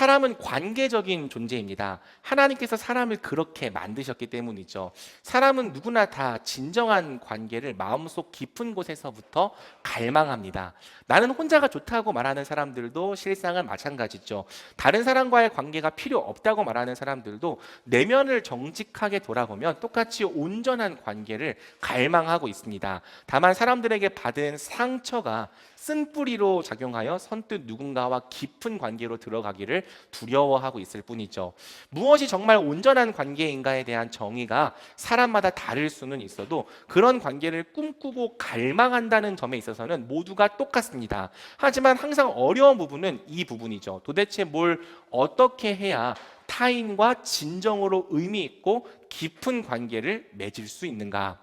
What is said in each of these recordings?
사람은 관계적인 존재입니다. 하나님께서 사람을 그렇게 만드셨기 때문이죠. 사람은 누구나 다 진정한 관계를 마음속 깊은 곳에서부터 갈망합니다. 나는 혼자가 좋다고 말하는 사람들도 실상은 마찬가지죠. 다른 사람과의 관계가 필요 없다고 말하는 사람들도 내면을 정직하게 돌아보면 똑같이 온전한 관계를 갈망하고 있습니다. 다만 사람들에게 받은 상처가 쓴뿌리로 작용하여 선뜻 누군가와 깊은 관계로 들어가기를 두려워하고 있을 뿐이죠. 무엇이 정말 온전한 관계인가에 대한 정의가 사람마다 다를 수는 있어도 그런 관계를 꿈꾸고 갈망한다는 점에 있어서는 모두가 똑같습니다. 하지만 항상 어려운 부분은 이 부분이죠. 도대체 뭘 어떻게 해야 타인과 진정으로 의미 있고 깊은 관계를 맺을 수 있는가?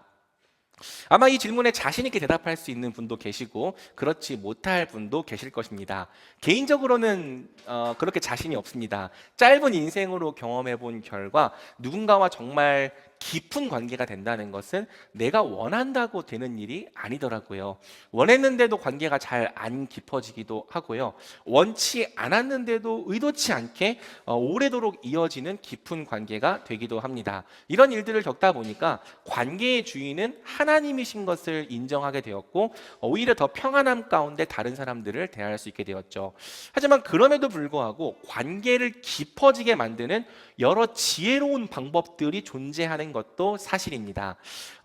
아마 이 질문에 자신 있게 대답할 수 있는 분도 계시고 그렇지 못할 분도 계실 것입니다. 개인적으로는 그렇게 자신이 없습니다. 짧은 인생으로 경험해 본 결과 누군가와 정말 깊은 관계가 된다는 것은 내가 원한다고 되는 일이 아니더라고요. 원했는데도 관계가 잘 안 깊어지기도 하고요. 원치 않았는데도 의도치 않게 오래도록 이어지는 깊은 관계가 되기도 합니다. 이런 일들을 겪다 보니까 관계의 주인은 하나님이신 것을 인정하게 되었고 오히려 더 평안함 가운데 다른 사람들을 대할 수 있게 되었죠. 하지만 그럼에도 불구하고 관계를 깊어지게 만드는 여러 지혜로운 방법들이 존재하는 것도 사실입니다.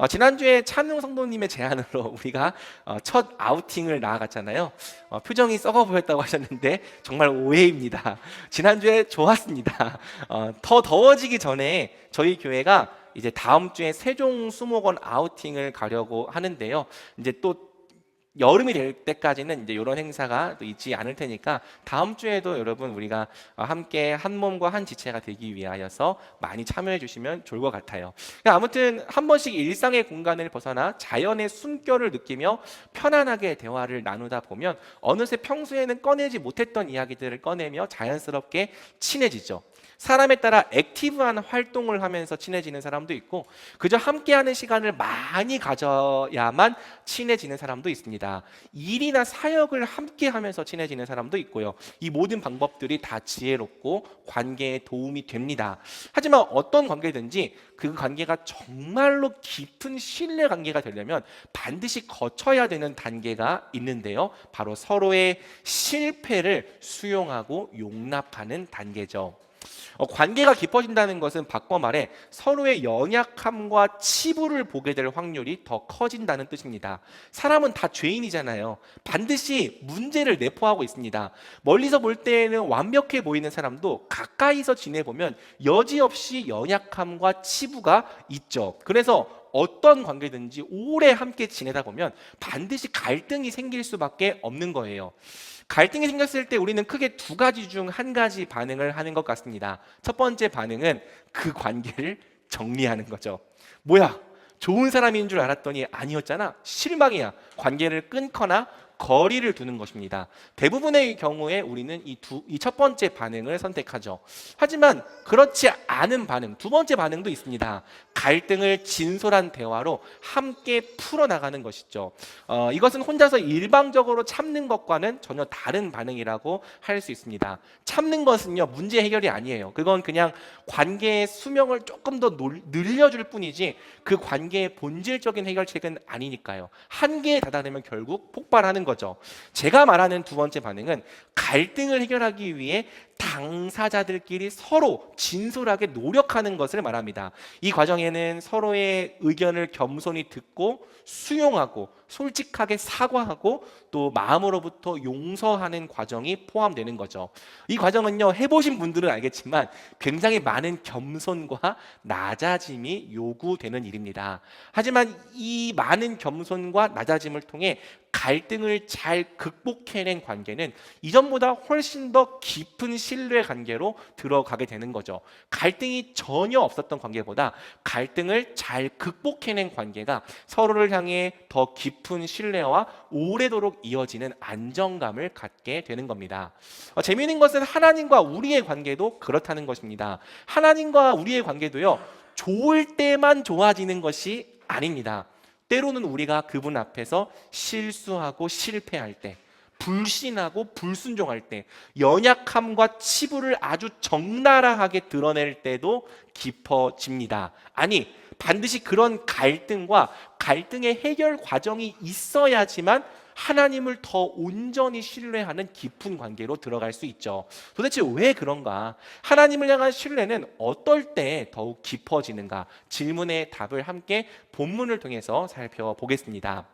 지난주에 찬웅 성도님의 제안으로 우리가 첫 아우팅을 나아갔잖아요. 표정이 썩어 보였다고 하셨는데 정말 오해입니다. 지난주에 좋았습니다. 더 더워지기 전에 저희 교회가 이제 다음 주에 세종 수목원 아우팅을 가려고 하는데요. 이제 또 여름이 될 때까지는 이제 이런 행사가 또 있지 않을 테니까 다음 주에도 여러분 우리가 함께 한 몸과 한 지체가 되기 위하여서 많이 참여해 주시면 좋을 것 같아요. 아무튼 한 번씩 일상의 공간을 벗어나 자연의 숨결을 느끼며 편안하게 대화를 나누다 보면 어느새 평소에는 꺼내지 못했던 이야기들을 꺼내며 자연스럽게 친해지죠. 사람에 따라 액티브한 활동을 하면서 친해지는 사람도 있고 그저 함께하는 시간을 많이 가져야만 친해지는 사람도 있습니다. 일이나 사역을 함께하면서 친해지는 사람도 있고요. 이 모든 방법들이 다 지혜롭고 관계에 도움이 됩니다. 하지만 어떤 관계든지 그 관계가 정말로 깊은 신뢰 관계가 되려면 반드시 거쳐야 되는 단계가 있는데요. 바로 서로의 실패를 수용하고 용납하는 단계죠. 관계가 깊어진다는 것은 바꿔 말해 서로의 연약함과 치부를 보게 될 확률이 더 커진다는 뜻입니다. 사람은 다 죄인이잖아요. 반드시 문제를 내포하고 있습니다. 멀리서 볼 때에는 완벽해 보이는 사람도 가까이서 지내보면 여지없이 연약함과 치부가 있죠. 그래서 어떤 관계든지 오래 함께 지내다 보면 반드시 갈등이 생길 수밖에 없는 거예요. 갈등이 생겼을 때 우리는 크게 두 가지 중 한 가지 반응을 하는 것 같습니다. 첫 번째 반응은 그 관계를 정리하는 거죠. 뭐야? 좋은 사람인 줄 알았더니 아니었잖아. 실망이야. 관계를 끊거나 거리를 두는 것입니다. 대부분의 경우에 우리는 이 첫 번째 반응을 선택하죠. 하지만 그렇지 않은 반응, 두 번째 반응도 있습니다. 갈등을 진솔한 대화로 함께 풀어나가는 것이죠. 이것은 혼자서 일방적으로 참는 것과는 전혀 다른 반응이라고 할 수 있습니다. 참는 것은요, 문제 해결이 아니에요. 그건 그냥 관계의 수명을 조금 더 늘려줄 뿐이지 그 관계의 본질적인 해결책은 아니니까요. 한계에 다다르면 결국 폭발하는 거죠. 제가 말하는 두 번째 반응은 갈등을 해결하기 위해 당사자들끼리 서로 진솔하게 노력하는 것을 말합니다. 이 과정에는 서로의 의견을 겸손히 듣고 수용하고 솔직하게 사과하고 또 마음으로부터 용서하는 과정이 포함되는 거죠. 이 과정은요, 해보신 분들은 알겠지만 굉장히 많은 겸손과 낮아짐이 요구되는 일입니다. 하지만 이 많은 겸손과 낮아짐을 통해 갈등을 잘 극복해낸 관계는 이전보다 훨씬 더 깊은 신뢰 관계로 들어가게 되는 거죠. 갈등이 전혀 없었던 관계보다 갈등을 잘 극복해낸 관계가 서로를 향해 더 깊은 신뢰와 오래도록 이어지는 안정감을 갖게 되는 겁니다. 재미있는 것은 하나님과 우리의 관계도 그렇다는 것입니다. 하나님과 우리의 관계도요, 좋을 때만 좋아지는 것이 아닙니다. 때로는 우리가 그분 앞에서 실수하고 실패할 때, 불신하고 불순종할 때, 연약함과 치부를 아주 적나라하게 드러낼 때도 깊어집니다. 아니, 반드시 그런 갈등과 갈등의 해결 과정이 있어야지만 하나님을 더 온전히 신뢰하는 깊은 관계로 들어갈 수 있죠. 도대체 왜 그런가? 하나님을 향한 신뢰는 어떨 때 더욱 깊어지는가? 질문의 답을 함께 본문을 통해서 살펴보겠습니다.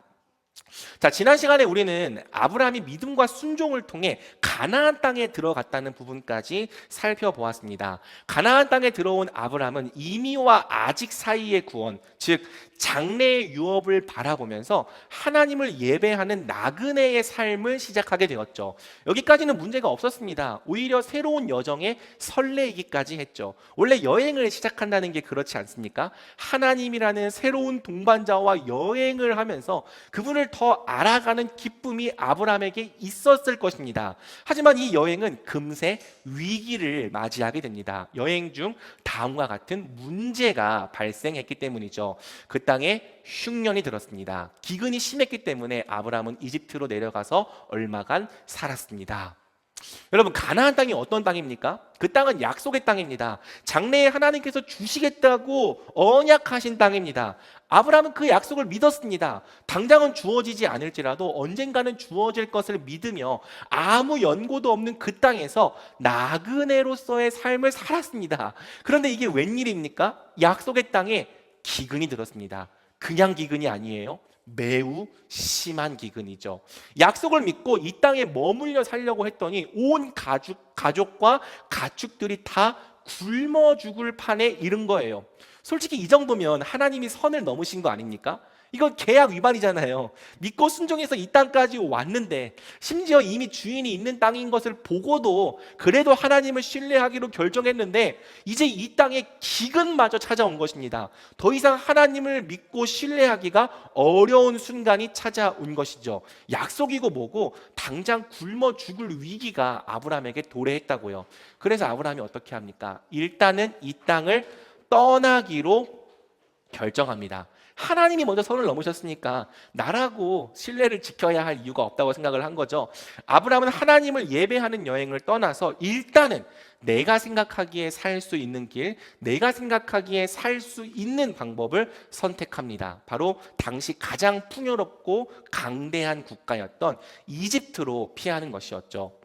자, 지난 시간에 우리는 아브라함이 믿음과 순종을 통해 가나안 땅에 들어갔다는 부분까지 살펴보았습니다. 가나안 땅에 들어온 아브라함은 이미와 아직 사이의 구원, 즉 장래의 유업을 바라보면서 하나님을 예배하는 나그네의 삶을 시작하게 되었죠. 여기까지는 문제가 없었습니다. 오히려 새로운 여정에 설레이기까지 했죠. 원래 여행을 시작한다는 게 그렇지 않습니까? 하나님이라는 새로운 동반자와 여행을 하면서 그분을 더 알아가는 기쁨이 아브라함에게 있었을 것입니다. 하지만 이 여행은 금세 위기를 맞이하게 됩니다. 여행 중 다음과 같은 문제가 발생했기 때문이죠. 그 땅에 흉년이 들었습니다. 기근이 심했기 때문에 아브라함은 이집트로 내려가서 얼마간 살았습니다. 여러분, 가나안 땅이 어떤 땅입니까? 그 땅은 약속의 땅입니다. 장래에 하나님께서 주시겠다고 언약하신 땅입니다. 아브라함은 그 약속을 믿었습니다. 당장은 주어지지 않을지라도 언젠가는 주어질 것을 믿으며 아무 연고도 없는 그 땅에서 나그네로서의 삶을 살았습니다. 그런데 이게 웬일입니까? 약속의 땅에 기근이 들었습니다. 그냥 기근이 아니에요. 매우 심한 기근이죠. 약속을 믿고 이 땅에 머물려 살려고 했더니 온 가족과 가축들이 다 굶어 죽을 판에 이른 거예요. 솔직히 이 정도면 하나님이 선을 넘으신 거 아닙니까? 이건 계약 위반이잖아요. 믿고 순종해서 이 땅까지 왔는데, 심지어 이미 주인이 있는 땅인 것을 보고도 그래도 하나님을 신뢰하기로 결정했는데 이제 이 땅에 기근마저 찾아온 것입니다. 더 이상 하나님을 믿고 신뢰하기가 어려운 순간이 찾아온 것이죠. 약속이고 뭐고 당장 굶어 죽을 위기가 아브라함에게 도래했다고요. 그래서 아브라함이 어떻게 합니까? 일단은 이 땅을 떠나기로 결정합니다. 하나님이 먼저 선을 넘으셨으니까 나라고 신뢰를 지켜야 할 이유가 없다고 생각을 한 거죠. 아브라함은 하나님을 예배하는 여행을 떠나서 일단은 내가 생각하기에 살 수 있는 길, 내가 생각하기에 살 수 있는 방법을 선택합니다. 바로 당시 가장 풍요롭고 강대한 국가였던 이집트로 피하는 것이었죠.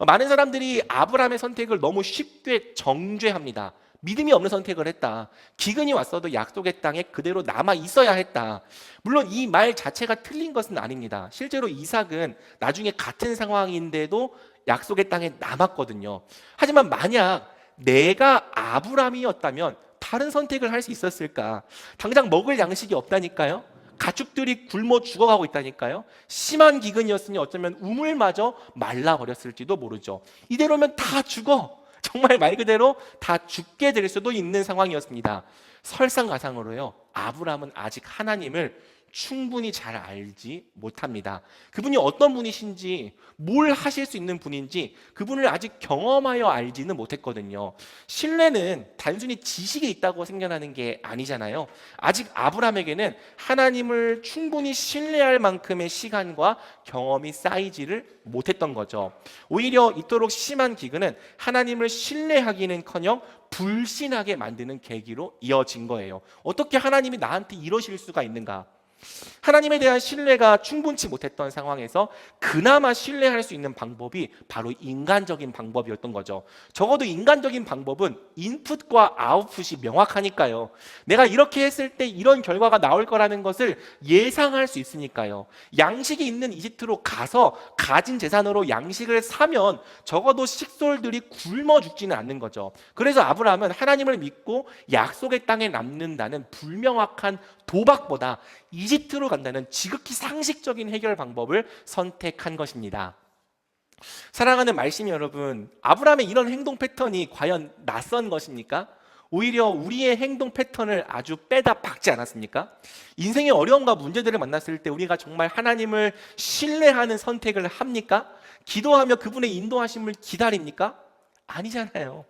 많은 사람들이 아브라함의 선택을 너무 쉽게 정죄합니다. 믿음이 없는 선택을 했다. 기근이 왔어도 약속의 땅에 그대로 남아 있어야 했다. 물론 이 말 자체가 틀린 것은 아닙니다. 실제로 이삭은 나중에 같은 상황인데도 약속의 땅에 남았거든요. 하지만 만약 내가 아브라함이었다면 다른 선택을 할 수 있었을까? 당장 먹을 양식이 없다니까요. 가축들이 굶어 죽어가고 있다니까요. 심한 기근이었으니 어쩌면 우물마저 말라버렸을지도 모르죠. 이대로면 다 죽어. 정말 말 그대로 다 죽게 될 수도 있는 상황이었습니다. 설상가상으로요, 아브라함은 아직 하나님을 충분히 잘 알지 못합니다. 그분이 어떤 분이신지, 뭘 하실 수 있는 분인지 그분을 아직 경험하여 알지는 못했거든요. 신뢰는 단순히 지식이 있다고 생겨나는 게 아니잖아요. 아직 아브라함에게는 하나님을 충분히 신뢰할 만큼의 시간과 경험이 쌓이지를 못했던 거죠. 오히려 이토록 심한 기근은 하나님을 신뢰하기는커녕 불신하게 만드는 계기로 이어진 거예요. 어떻게 하나님이 나한테 이러실 수가 있는가? 하나님에 대한 신뢰가 충분치 못했던 상황에서 그나마 신뢰할 수 있는 방법이 바로 인간적인 방법이었던 거죠. 적어도 인간적인 방법은 인풋과 아웃풋이 명확하니까요. 내가 이렇게 했을 때 이런 결과가 나올 거라는 것을 예상할 수 있으니까요. 양식이 있는 이집트로 가서 가진 재산으로 양식을 사면 적어도 식솔들이 굶어 죽지는 않는 거죠. 그래서 아브라함은 하나님을 믿고 약속의 땅에 남는다는 불명확한 도박보다 이집트로 간다는 지극히 상식적인 해결 방법을 선택한 것입니다. 사랑하는 말씀이 여러분, 아브라함의 이런 행동 패턴이 과연 낯선 것입니까? 오히려 우리의 행동 패턴을 아주 빼다 박지 않았습니까? 인생의 어려움과 문제들을 만났을 때 우리가 정말 하나님을 신뢰하는 선택을 합니까? 기도하며 그분의 인도하심을 기다립니까? 아니잖아요.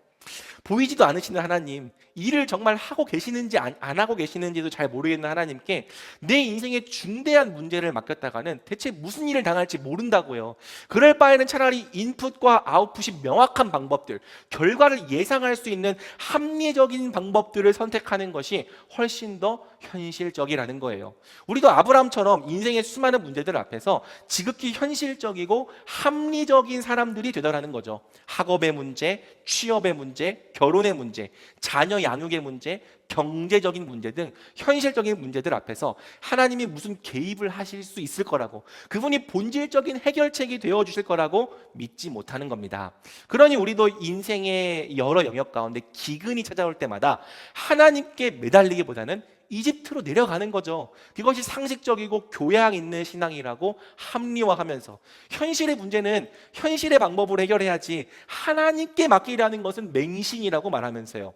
보이지도 않으시는 하나님, 일을 정말 하고 계시는지 안 하고 계시는지도 잘 모르겠는 하나님께 내 인생의 중대한 문제를 맡겼다가는 대체 무슨 일을 당할지 모른다고요. 그럴 바에는 차라리 인풋과 아웃풋이 명확한 방법들, 결과를 예상할 수 있는 합리적인 방법들을 선택하는 것이 훨씬 더 현실적이라는 거예요. 우리도 아브라함처럼 인생의 수많은 문제들 앞에서 지극히 현실적이고 합리적인 사람들이 되더라는 거죠. 학업의 문제, 취업의 문제, 결혼의 문제, 자녀 양육의 문제, 경제적인 문제 등 현실적인 문제들 앞에서 하나님이 무슨 개입을 하실 수 있을 거라고, 그분이 본질적인 해결책이 되어 주실 거라고 믿지 못하는 겁니다. 그러니 우리도 인생의 여러 영역 가운데 기근이 찾아올 때마다 하나님께 매달리기보다는 이집트로 내려가는 거죠. 이것이 상식적이고 교양 있는 신앙이라고 합리화하면서, 현실의 문제는 현실의 방법으로 해결해야지 하나님께 맡기라는 것은 맹신이라고 말하면서요.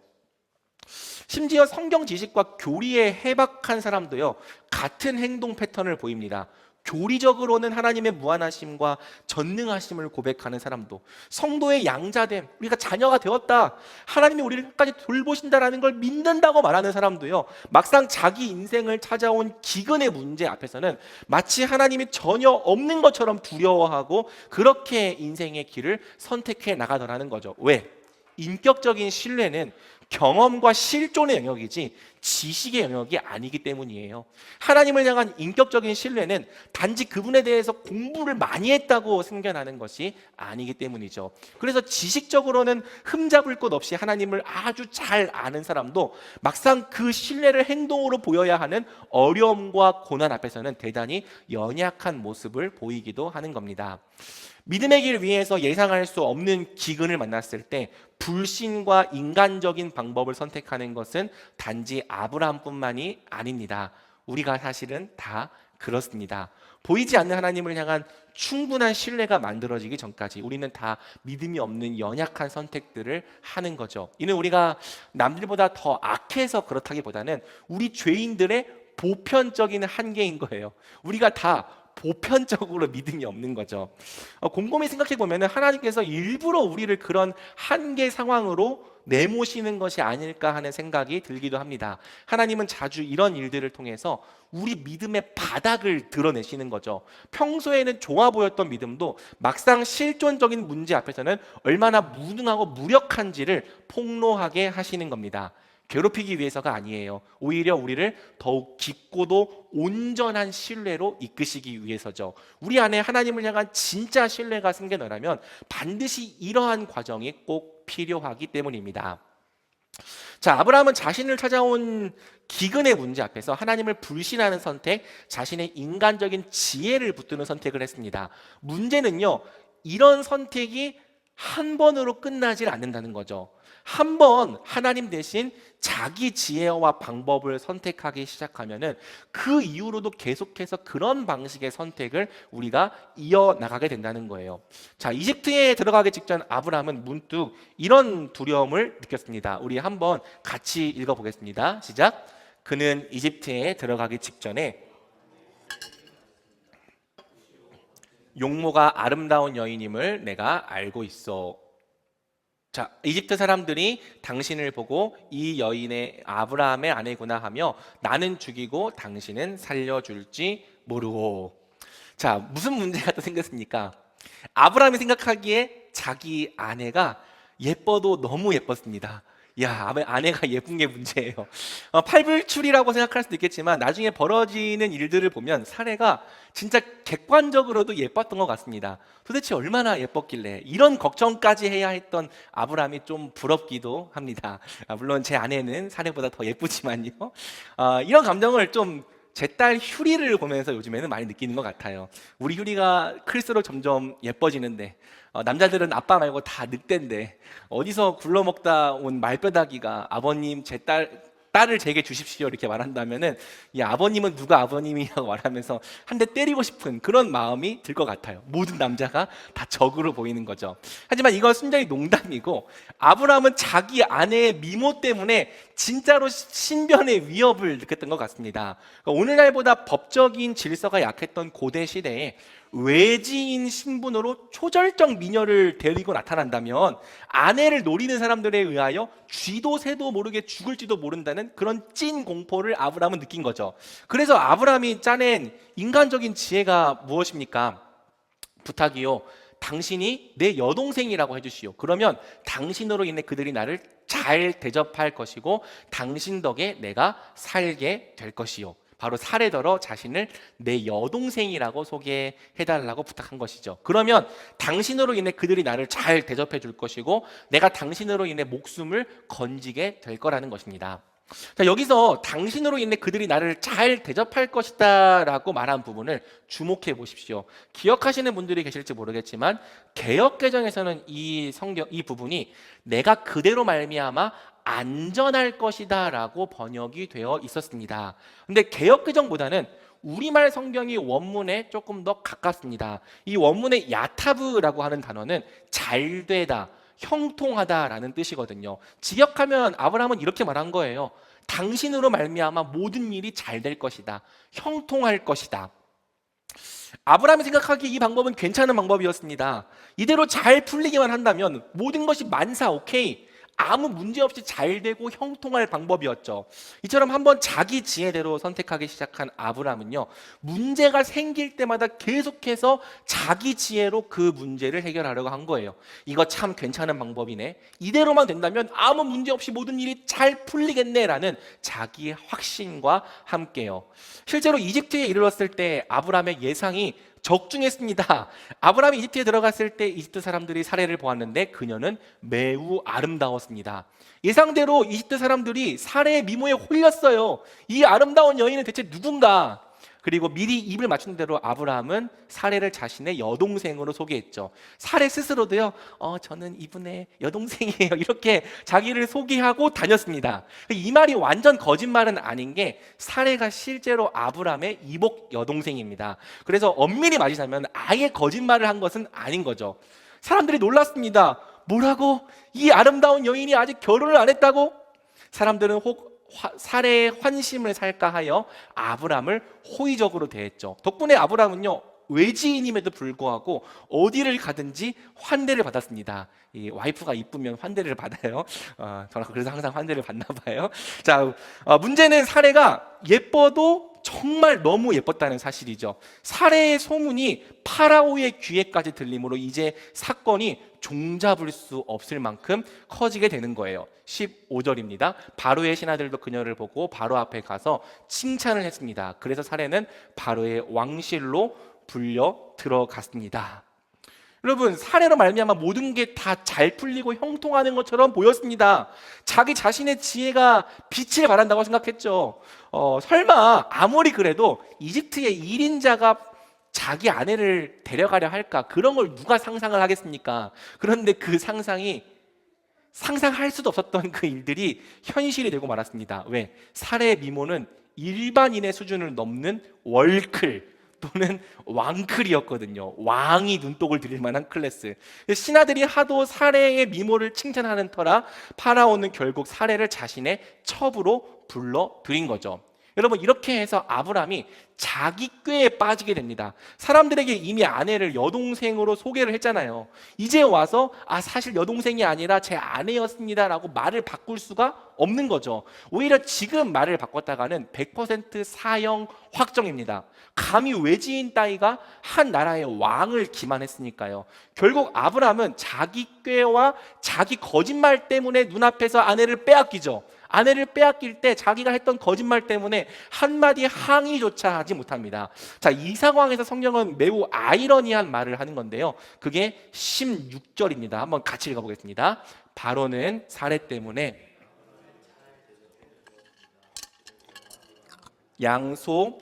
심지어 성경 지식과 교리에 해박한 사람도요, 같은 행동 패턴을 보입니다. 교리적으로는 하나님의 무한하심과 전능하심을 고백하는 사람도, 성도의 양자됨, 우리가 자녀가 되었다, 하나님이 우리를 끝까지 돌보신다라는 걸 믿는다고 말하는 사람도요, 막상 자기 인생을 찾아온 기근의 문제 앞에서는 마치 하나님이 전혀 없는 것처럼 두려워하고 그렇게 인생의 길을 선택해 나가더라는 거죠. 왜? 인격적인 신뢰는 경험과 실존의 영역이지 지식의 영역이 아니기 때문이에요. 하나님을 향한 인격적인 신뢰는 단지 그분에 대해서 공부를 많이 했다고 생겨나는 것이 아니기 때문이죠. 그래서 지식적으로는 흠잡을 것 없이 하나님을 아주 잘 아는 사람도 막상 그 신뢰를 행동으로 보여야 하는 어려움과 고난 앞에서는 대단히 연약한 모습을 보이기도 하는 겁니다. 믿음의 길 위에서 예상할 수 없는 기근을 만났을 때 불신과 인간적인 방법을 선택하는 것은 단지 아브라함뿐만이 아닙니다. 우리가 사실은 다 그렇습니다. 보이지 않는 하나님을 향한 충분한 신뢰가 만들어지기 전까지 우리는 다 믿음이 없는 연약한 선택들을 하는 거죠. 이는 우리가 남들보다 더 악해서 그렇다기보다는 우리 죄인들의 보편적인 한계인 거예요. 우리가 다 보편적으로 믿음이 없는 거죠. 곰곰이 생각해 보면 하나님께서 일부러 우리를 그런 한계 상황으로 내모시는 것이 아닐까 하는 생각이 들기도 합니다. 하나님은 자주 이런 일들을 통해서 우리 믿음의 바닥을 드러내시는 거죠. 평소에는 좋아 보였던 믿음도 막상 실존적인 문제 앞에서는 얼마나 무능하고 무력한지를 폭로하게 하시는 겁니다. 괴롭히기 위해서가 아니에요. 오히려 우리를 더욱 깊고도 온전한 신뢰로 이끄시기 위해서죠. 우리 안에 하나님을 향한 진짜 신뢰가 생겨나려면 반드시 이러한 과정이 꼭 필요하기 때문입니다. 자, 아브라함은 자신을 찾아온 기근의 문제 앞에서 하나님을 불신하는 선택, 자신의 인간적인 지혜를 붙드는 선택을 했습니다. 문제는요, 이런 선택이 한 번으로 끝나질 않는다는 거죠. 한 번 하나님 대신 자기 지혜와 방법을 선택하기 시작하면은 그 이후로도 계속해서 그런 방식의 선택을 우리가 이어나가게 된다는 거예요. 자, 이집트에 들어가기 직전 아브라함은 문득 이런 두려움을 느꼈습니다. 우리 한번 같이 읽어보겠습니다. 시작. 그는 이집트에 들어가기 직전에 용모가 아름다운 여인임을 내가 알고 있어. 자, 이집트 사람들이 당신을 보고 이 여인의 아브라함의 아내구나 하며 나는 죽이고 당신은 살려줄지 모르고. 자, 무슨 문제가 또 생겼습니까? 아브라함이 생각하기에 자기 아내가 예뻐도 너무 예뻤습니다. 야, 아내가 예쁜 게 문제예요. 팔불출이라고 생각할 수도 있겠지만 나중에 벌어지는 일들을 보면 사례가 진짜 객관적으로도 예뻤던 것 같습니다. 도대체 얼마나 예뻤길래 이런 걱정까지 해야 했던 아브라함이 좀 부럽기도 합니다. 물론 제 아내는 사례보다 더 예쁘지만요. 이런 감정을 좀 제 딸 휴리를 보면서 요즘에는 많이 느끼는 것 같아요. 우리 휴리가 클수록 점점 예뻐지는데 남자들은 아빠 말고 다 늑대인데 어디서 굴러먹다 온 말뼈다귀가 아버님 제 딸을 제게 주십시오 이렇게 말한다면은 이 아버님은 누가 아버님이라고 말하면서 한 대 때리고 싶은 그런 마음이 들 것 같아요. 모든 남자가 다 적으로 보이는 거죠. 하지만 이건 순전히 농담이고 아브라함은 자기 아내의 미모 때문에 진짜로 신변의 위협을 느꼈던 것 같습니다. 오늘날보다 법적인 질서가 약했던 고대 시대에 외지인 신분으로 초절정 미녀를 데리고 나타난다면 아내를 노리는 사람들에 의하여 쥐도 새도 모르게 죽을지도 모른다는 그런 찐 공포를 아브라함은 느낀 거죠. 그래서 아브라함이 짜낸 인간적인 지혜가 무엇입니까? 부탁이요, 당신이 내 여동생이라고 해주시오. 그러면 당신으로 인해 그들이 나를 잘 대접할 것이고 당신 덕에 내가 살게 될 것이요. 바로 사례더러 자신을 내 여동생이라고 소개해달라고 부탁한 것이죠. 그러면 당신으로 인해 그들이 나를 잘 대접해 줄 것이고 내가 당신으로 인해 목숨을 건지게 될 거라는 것입니다. 자, 여기서 당신으로 인해 그들이 나를 잘 대접할 것이다 라고 말한 부분을 주목해 보십시오. 기억하시는 분들이 계실지 모르겠지만 개역개정에서는 이 부분이 내가 그대로 말미암아 안전할 것이다 라고 번역이 되어 있었습니다. 근데 개역개정보다는 우리말 성경이 원문에 조금 더 가깝습니다. 이 원문의 야타브라고 하는 단어는 잘되다, 형통하다라는 뜻이거든요. 직역하면 아브라함은 이렇게 말한 거예요. 당신으로 말미암아 모든 일이 잘 될 것이다, 형통할 것이다. 아브라함이 생각하기에 이 방법은 괜찮은 방법이었습니다. 이대로 잘 풀리기만 한다면 모든 것이 만사 오케이, 아무 문제 없이 잘 되고 형통할 방법이었죠. 이처럼 한번 자기 지혜대로 선택하기 시작한 아브라함은요, 문제가 생길 때마다 계속해서 자기 지혜로 그 문제를 해결하려고 한 거예요. 이거 참 괜찮은 방법이네, 이대로만 된다면 아무 문제 없이 모든 일이 잘 풀리겠네라는 자기의 확신과 함께요. 실제로 이집트에 이르렀을 때 아브라함의 예상이 적중했습니다. 아브라함이 이집트에 들어갔을 때 이집트 사람들이 사례를 보았는데 그녀는 매우 아름다웠습니다. 예상대로 이집트 사람들이 사례의 미모에 홀렸어요. 이 아름다운 여인은 대체 누군가? 그리고 미리 입을 맞춘 대로 아브라함은 사례를 자신의 여동생으로 소개했죠. 사례 스스로도요, 저는 이분의 여동생이에요, 이렇게 자기를 소개하고 다녔습니다. 이 말이 완전 거짓말은 아닌 게 사례가 실제로 아브라함의 이복 여동생입니다. 그래서 엄밀히 말하자면 아예 거짓말을 한 것은 아닌 거죠. 사람들이 놀랐습니다. 뭐라고? 이 아름다운 여인이 아직 결혼을 안 했다고? 사람들은 사례의 환심을 살까 하여 아브라함을 호의적으로 대했죠. 덕분에 아브라함은요, 외지인임에도 불구하고 어디를 가든지 환대를 받았습니다. 이 와이프가 이쁘면 환대를 받아요. 저는 그래서 항상 환대를 받나 봐요. 자, 문제는 사례가 예뻐도 정말 너무 예뻤다는 사실이죠. 사례의 소문이 파라오의 귀에까지 들림으로 이제 사건이 종잡을 수 없을 만큼 커지게 되는 거예요. 15절입니다. 바로의 신하들도 그녀를 보고 바로 앞에 가서 칭찬을 했습니다. 그래서 사례는 바로의 왕실로 불려 들어갔습니다. 여러분, 사례로 말미암아 모든 게 다 잘 풀리고 형통하는 것처럼 보였습니다. 자기 자신의 지혜가 빛을 발한다고 생각했죠. 설마 아무리 그래도 이집트의 1인자가 자기 아내를 데려가려 할까? 그런 걸 누가 상상을 하겠습니까? 그런데 그 상상이 상상할 수도 없었던 그 일들이 현실이 되고 말았습니다. 왜? 사례의 미모는 일반인의 수준을 넘는 월클 또는 왕클이었거든요. 왕이 눈독을 들일 만한 클래스. 신하들이 하도 사례의 미모를 칭찬하는 터라 파라오는 결국 사례를 자신의 첩으로 불러들인 거죠. 여러분, 이렇게 해서 아브라함이 자기 꾀에 빠지게 됩니다. 사람들에게 이미 아내를 여동생으로 소개를 했잖아요. 이제 와서 사실 여동생이 아니라 제 아내였습니다 라고 말을 바꿀 수가 없는 거죠. 오히려 지금 말을 바꿨다가는 100% 사형 확정입니다. 감히 외지인 따위가 한 나라의 왕을 기만했으니까요. 결국 아브라함은 자기 꾀와 자기 거짓말 때문에 눈앞에서 아내를 빼앗기죠. 아내를 빼앗길 때 자기가 했던 거짓말 때문에 한마디 항의조차 하지 못합니다. 자, 이 상황에서 성경은 매우 아이러니한 말을 하는 건데요. 그게 16절입니다. 한번 같이 읽어보겠습니다. 바로는 사례 때문에 양소,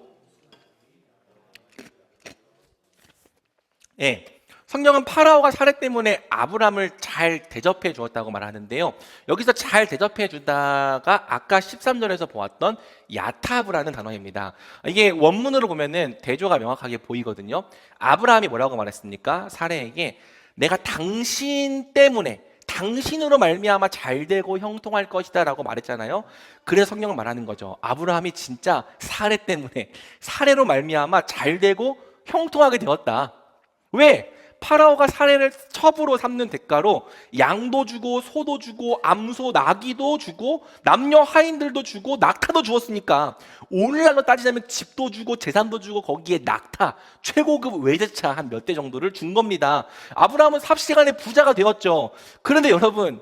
성경은 파라오가 사례 때문에 아브람을 잘 대접해 주었다고 말하는데요. 여기서 잘 대접해 주다가 아까 13절에서 보았던 야타브라는 단어입니다. 이게 원문으로 보면은 대조가 명확하게 보이거든요. 아브라함이 뭐라고 말했습니까? 사례에게 내가 당신 때문에 당신으로 말미암아 잘 되고 형통할 것이다 라고 말했잖아요. 그래서 성경은 말하는 거죠. 아브라함이 진짜 사례 때문에 사례로 말미암아 잘 되고 형통하게 되었다. 왜? 파라오가 사례를 첩으로 삼는 대가로 양도 주고 소도 주고 암소 나귀도 주고 남녀 하인들도 주고 낙타도 주었으니까 오늘날로 따지자면 집도 주고 재산도 주고 거기에 낙타 최고급 외제차 한 몇 대 정도를 준 겁니다. 아브라함은 삽시간에 부자가 되었죠. 그런데 여러분,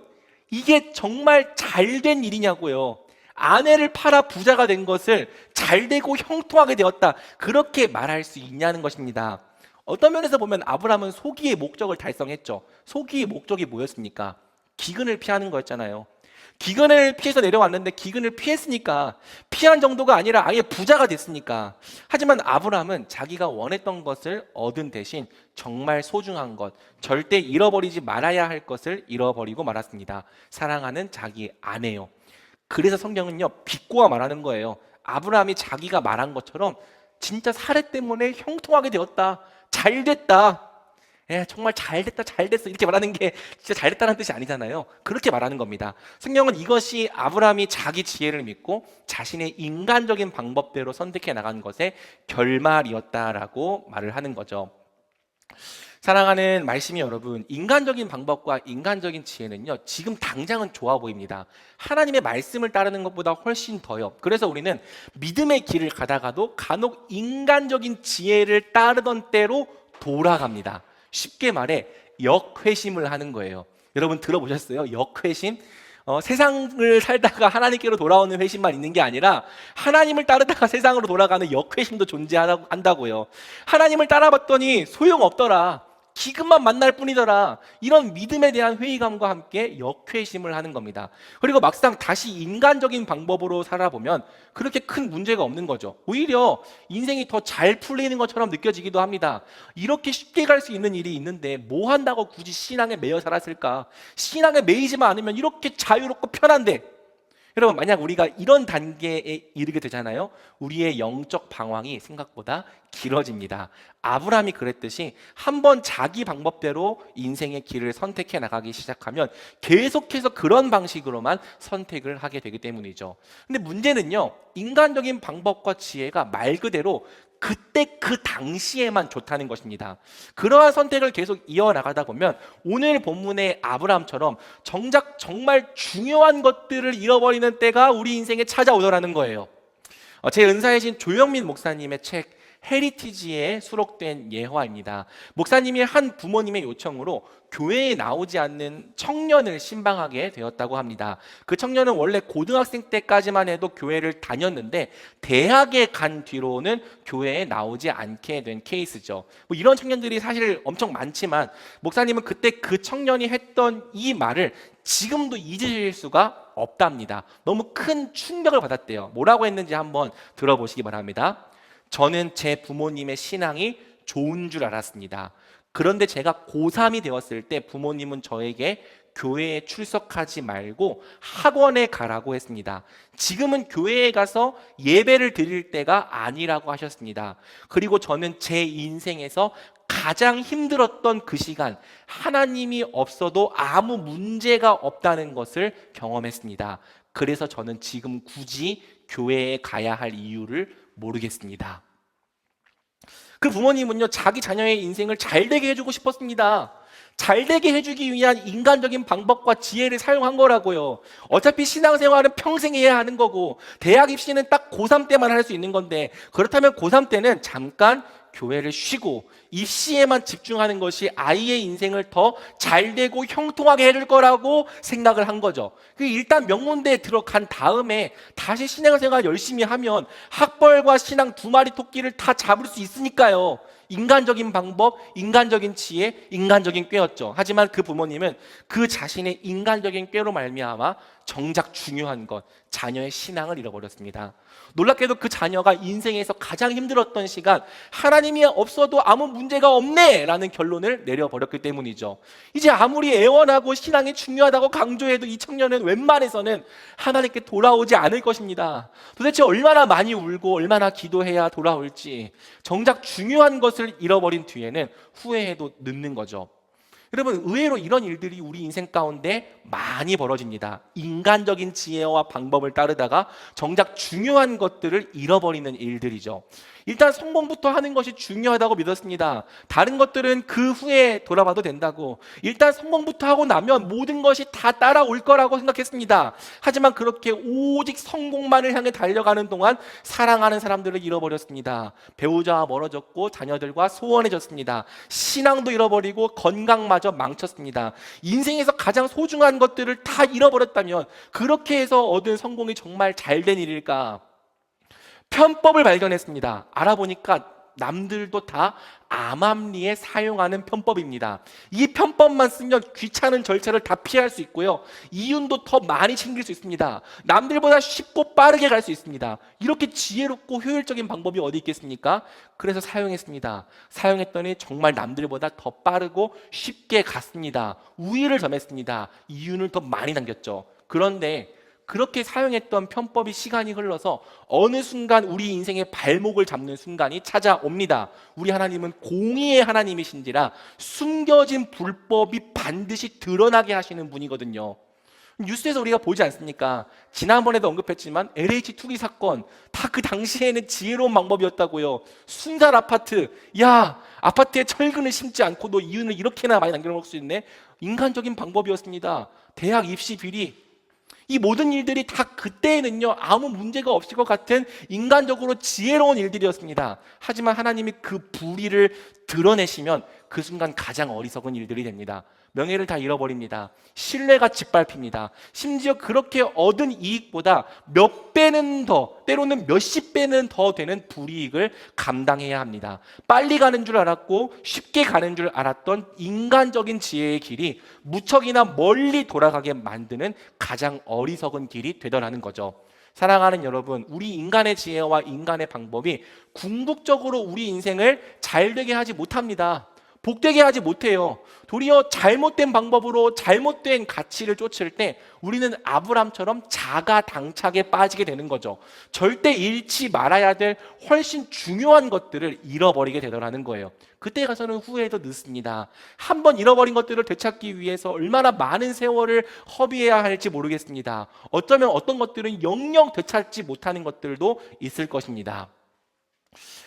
이게 정말 잘된 일이냐고요. 아내를 팔아 부자가 된 것을 잘되고 형통하게 되었다, 그렇게 말할 수 있냐는 것입니다. 어떤 면에서 보면 아브라함은 소기의 목적을 달성했죠. 소기의 목적이 뭐였습니까? 기근을 피하는 거였잖아요. 기근을 피해서 내려왔는데 기근을 피했으니까, 피한 정도가 아니라 아예 부자가 됐으니까. 하지만 아브라함은 자기가 원했던 것을 얻은 대신 정말 소중한 것, 절대 잃어버리지 말아야 할 것을 잃어버리고 말았습니다. 사랑하는 자기 아내요. 그래서 성경은요, 비꼬아 말하는 거예요. 아브라함이 자기가 말한 것처럼 진짜 사례 때문에 형통하게 되었다, 잘 됐다, 정말 잘 됐다, 잘 됐어, 이렇게 말하는 게 진짜 잘 됐다는 뜻이 아니잖아요. 그렇게 말하는 겁니다. 성경은 이것이 아브라함이 자기 지혜를 믿고 자신의 인간적인 방법대로 선택해 나간 것의 결말이었다라고 말을 하는 거죠. 사랑하는 말씀이 여러분, 인간적인 방법과 인간적인 지혜는요, 지금 당장은 좋아 보입니다. 하나님의 말씀을 따르는 것보다 훨씬 더요. 그래서 우리는 믿음의 길을 가다가도 간혹 인간적인 지혜를 따르던 때로 돌아갑니다. 쉽게 말해 역회심을 하는 거예요. 여러분 들어보셨어요? 역회심? 세상을 살다가 하나님께로 돌아오는 회심만 있는 게 아니라 하나님을 따르다가 세상으로 돌아가는 역회심도 존재한다고요. 하나님을 따라봤더니 소용없더라, 기근만 만날 뿐이더라, 이런 믿음에 대한 회의감과 함께 역회심을 하는 겁니다. 그리고 막상 다시 인간적인 방법으로 살아보면 그렇게 큰 문제가 없는 거죠. 오히려 인생이 더 잘 풀리는 것처럼 느껴지기도 합니다. 이렇게 쉽게 갈 수 있는 일이 있는데 뭐 한다고 굳이 신앙에 매여 살았을까? 신앙에 매이지만 않으면 이렇게 자유롭고 편한데. 여러분, 만약 우리가 이런 단계에 이르게 되잖아요, 우리의 영적 방황이 생각보다 길어집니다. 아브라함이 그랬듯이 한번 자기 방법대로 인생의 길을 선택해 나가기 시작하면 계속해서 그런 방식으로만 선택을 하게 되기 때문이죠. 근데 문제는요, 인간적인 방법과 지혜가 말 그대로 그때 그 당시에만 좋다는 것입니다. 그러한 선택을 계속 이어나가다 보면 오늘 본문의 아브라함처럼 정작 정말 중요한 것들을 잃어버리는 때가 우리 인생에 찾아오더라는 거예요. 제 은사이신 조영민 목사님의 책 헤리티지에 수록된 예화입니다. 목사님이 한 부모님의 요청으로 교회에 나오지 않는 청년을 신방하게 되었다고 합니다. 그 청년은 원래 고등학생 때까지만 해도 교회를 다녔는데 대학에 간 뒤로는 교회에 나오지 않게 된 케이스죠. 뭐 이런 청년들이 사실 엄청 많지만 목사님은 그때 그 청년이 했던 이 말을 지금도 잊으실 수가 없답니다. 너무 큰 충격을 받았대요. 뭐라고 했는지 한번 들어보시기 바랍니다. 저는 제 부모님의 신앙이 좋은 줄 알았습니다. 그런데 제가 고3이 되었을 때 부모님은 저에게 교회에 출석하지 말고 학원에 가라고 했습니다. 지금은 교회에 가서 예배를 드릴 때가 아니라고 하셨습니다. 그리고 저는 제 인생에서 가장 힘들었던 그 시간, 하나님이 없어도 아무 문제가 없다는 것을 경험했습니다. 그래서 저는 지금 굳이 교회에 가야 할 이유를 모르겠습니다. 그 부모님은요, 자기 자녀의 인생을 잘되게 해주고 싶었습니다. 잘되게 해주기 위한 인간적인 방법과 지혜를 사용한 거라고요. 어차피 신앙생활은 평생 해야 하는 거고 대학 입시는 딱 고3 때만 할 수 있는 건데, 그렇다면 고3 때는 잠깐 교회를 쉬고 입시에만 집중하는 것이 아이의 인생을 더 잘되고 형통하게 해줄 거라고 생각을 한 거죠. 일단 명문대에 들어간 다음에 다시 신앙생활 열심히 하면 학벌과 신앙 두 마리 토끼를 다 잡을 수 있으니까요. 인간적인 방법, 인간적인 지혜, 인간적인 꾀였죠. 하지만 그 부모님은 그 자신의 인간적인 꾀로 말미암아 정작 중요한 것, 자녀의 신앙을 잃어버렸습니다. 놀랍게도 그 자녀가 인생에서 가장 힘들었던 시간, 하나님이 없어도 아무 문제가 없네 라는 결론을 내려버렸기 때문이죠. 이제 아무리 애원하고 신앙이 중요하다고 강조해도 이 청년은 웬만해서는 하나님께 돌아오지 않을 것입니다. 도대체 얼마나 많이 울고 얼마나 기도해야 돌아올지, 정작 중요한 것을 잃어버린 뒤에는 후회해도 늦는 거죠. 여러분, 의외로 이런 일들이 우리 인생 가운데 많이 벌어집니다. 인간적인 지혜와 방법을 따르다가 정작 중요한 것들을 잃어버리는 일들이죠. 일단 성공부터 하는 것이 중요하다고 믿었습니다. 다른 것들은 그 후에 돌아봐도 된다고. 일단 성공부터 하고 나면 모든 것이 다 따라올 거라고 생각했습니다. 하지만 그렇게 오직 성공만을 향해 달려가는 동안 사랑하는 사람들을 잃어버렸습니다. 배우자와 멀어졌고 자녀들과 소원해졌습니다. 신앙도 잃어버리고 건강마저 망쳤습니다. 인생에서 가장 소중한 것들을 다 잃어버렸다면 그렇게 해서 얻은 성공이 정말 잘된 일일까? 편법을 발견했습니다. 알아보니까 남들도 다 암암리에 사용하는 편법입니다. 이 편법만 쓰면 귀찮은 절차를 다 피할 수 있고요. 이윤도 더 많이 챙길 수 있습니다. 남들보다 쉽고 빠르게 갈 수 있습니다. 이렇게 지혜롭고 효율적인 방법이 어디 있겠습니까? 그래서 사용했습니다. 사용했더니 정말 남들보다 더 빠르고 쉽게 갔습니다. 우위를 점했습니다. 이윤을 더 많이 남겼죠. 그런데 그렇게 사용했던 편법이 시간이 흘러서 어느 순간 우리 인생의 발목을 잡는 순간이 찾아옵니다. 우리 하나님은 공의의 하나님이신지라 숨겨진 불법이 반드시 드러나게 하시는 분이거든요. 뉴스에서 우리가 보지 않습니까? 지난번에도 언급했지만 LH 투기 사건, 다 그 당시에는 지혜로운 방법이었다고요. 순살 아파트, 야, 아파트에 철근을 심지 않고 너 이윤을 이렇게나 많이 남겨놓을 수 있네. 인간적인 방법이었습니다. 대학 입시 비리, 이 모든 일들이 다 그때에는요 아무 문제가 없을 것 같은 인간적으로 지혜로운 일들이었습니다. 하지만 하나님이 그 불의를 드러내시면 그 순간 가장 어리석은 일들이 됩니다. 명예를 다 잃어버립니다. 신뢰가 짓밟힙니다. 심지어 그렇게 얻은 이익보다 몇 배는 더, 때로는 몇십 배는 더 되는 불이익을 감당해야 합니다. 빨리 가는 줄 알았고 쉽게 가는 줄 알았던 인간적인 지혜의 길이 무척이나 멀리 돌아가게 만드는 가장 어리석은 길이 되더라는 거죠. 사랑하는 여러분, 우리 인간의 지혜와 인간의 방법이 궁극적으로 우리 인생을 잘되게 하지 못합니다. 복되게 하지 못해요. 도리어 잘못된 방법으로 잘못된 가치를 쫓을 때 우리는 아브람처럼 자가당착에 빠지게 되는 거죠. 절대 잃지 말아야 될 훨씬 중요한 것들을 잃어버리게 되더라는 거예요. 그때 가서는 후회도 늦습니다. 한번 잃어버린 것들을 되찾기 위해서 얼마나 많은 세월을 허비해야 할지 모르겠습니다. 어쩌면 어떤 것들은 영영 되찾지 못하는 것들도 있을 것입니다.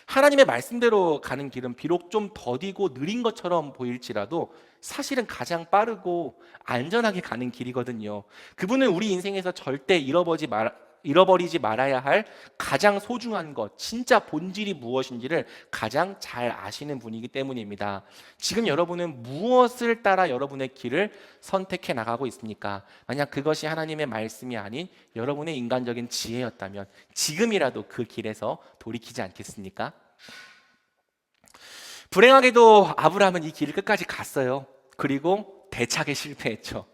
하나님의 말씀대로 가는 길은 비록 좀 더디고 느린 것처럼 보일지라도 사실은 가장 빠르고 안전하게 가는 길이거든요. 그분은 우리 인생에서 절대 잃어버리지 말아야 할 가장 소중한 것, 진짜 본질이 무엇인지를 가장 잘 아시는 분이기 때문입니다. 지금 여러분은 무엇을 따라 여러분의 길을 선택해 나가고 있습니까? 만약 그것이 하나님의 말씀이 아닌 여러분의 인간적인 지혜였다면 지금이라도 그 길에서 돌이키지 않겠습니까? 불행하게도 아브라함은 이 길을 끝까지 갔어요. 그리고 대차게 실패했죠.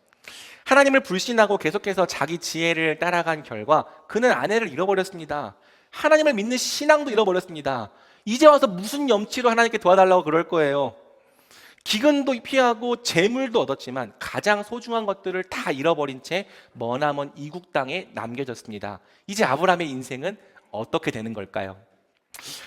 하나님을 불신하고 계속해서 자기 지혜를 따라간 결과 그는 아내를 잃어버렸습니다. 하나님을 믿는 신앙도 잃어버렸습니다. 이제 와서 무슨 염치로 하나님께 도와달라고 그럴 거예요. 기근도 피하고 재물도 얻었지만 가장 소중한 것들을 다 잃어버린 채 머나먼 이국 땅에 남겨졌습니다. 이제 아브라함의 인생은 어떻게 되는 걸까요?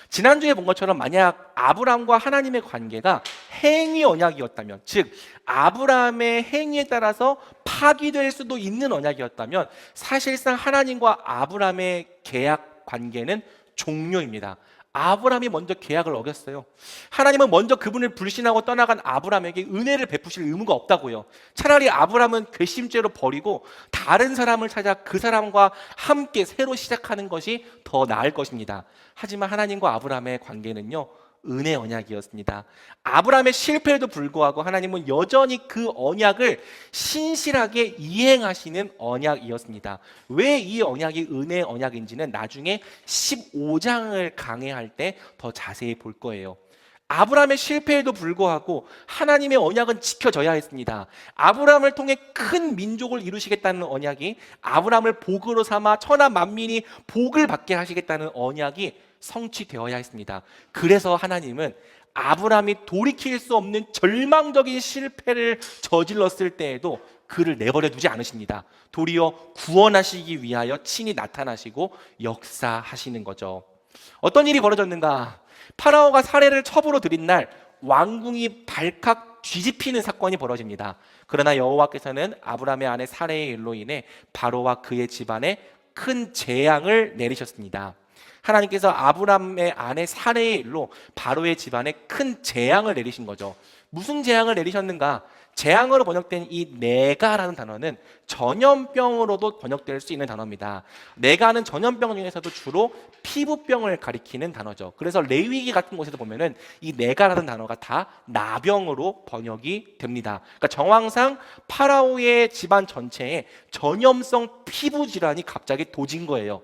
지난주에 본 것처럼 만약 아브라함과 하나님의 관계가 행위 언약이었다면, 즉 아브라함의 행위에 따라서 파기될 수도 있는 언약이었다면 사실상 하나님과 아브라함의 계약 관계는 종료입니다. 아브라함이 먼저 계약을 어겼어요. 하나님은 먼저 그분을 불신하고 떠나간 아브라함에게 은혜를 베푸실 의무가 없다고요. 차라리 아브라함은 괘씸죄로 버리고 다른 사람을 찾아 그 사람과 함께 새로 시작하는 것이 더 나을 것입니다. 하지만 하나님과 아브라함의 관계는요, 은혜 언약이었습니다. 아브라함의 실패에도 불구하고 하나님은 여전히 그 언약을 신실하게 이행하시는 언약이었습니다. 왜 이 언약이 은혜 언약인지는 나중에 15장을 강해할 때 더 자세히 볼 거예요. 아브라함의 실패에도 불구하고 하나님의 언약은 지켜져야 했습니다. 아브라함을 통해 큰 민족을 이루시겠다는 언약이, 아브라함을 복으로 삼아 천하 만민이 복을 받게 하시겠다는 언약이 성취되어야 했습니다. 그래서 하나님은 아브라함이 돌이킬 수 없는 절망적인 실패를 저질렀을 때에도 그를 내버려 두지 않으십니다. 도리어 구원하시기 위하여 친히 나타나시고 역사하시는 거죠. 어떤 일이 벌어졌는가? 파라오가 사례를 첩으로 들인 날 왕궁이 발칵 확 뒤집히는 사건이 벌어집니다. 그러나 여호와께서는 아브라함의 아내 사레의 일로 인해 바로와 그의 집안에 큰 재앙을 내리셨습니다. 하나님께서 아브라함의 아내 사레의 일로 바로의 집안에 큰 재앙을 내리신 거죠. 무슨 재앙을 내리셨는가? 재앙으로 번역된 이 네가라는 단어는 전염병으로도 번역될 수 있는 단어입니다. 네가는 전염병 중에서도 주로 피부병을 가리키는 단어죠. 그래서 레위기 같은 곳에서 보면은 이 네가라는 단어가 다 나병으로 번역이 됩니다. 그러니까 정황상 파라오의 집안 전체에 전염성 피부 질환이 갑자기 도진 거예요.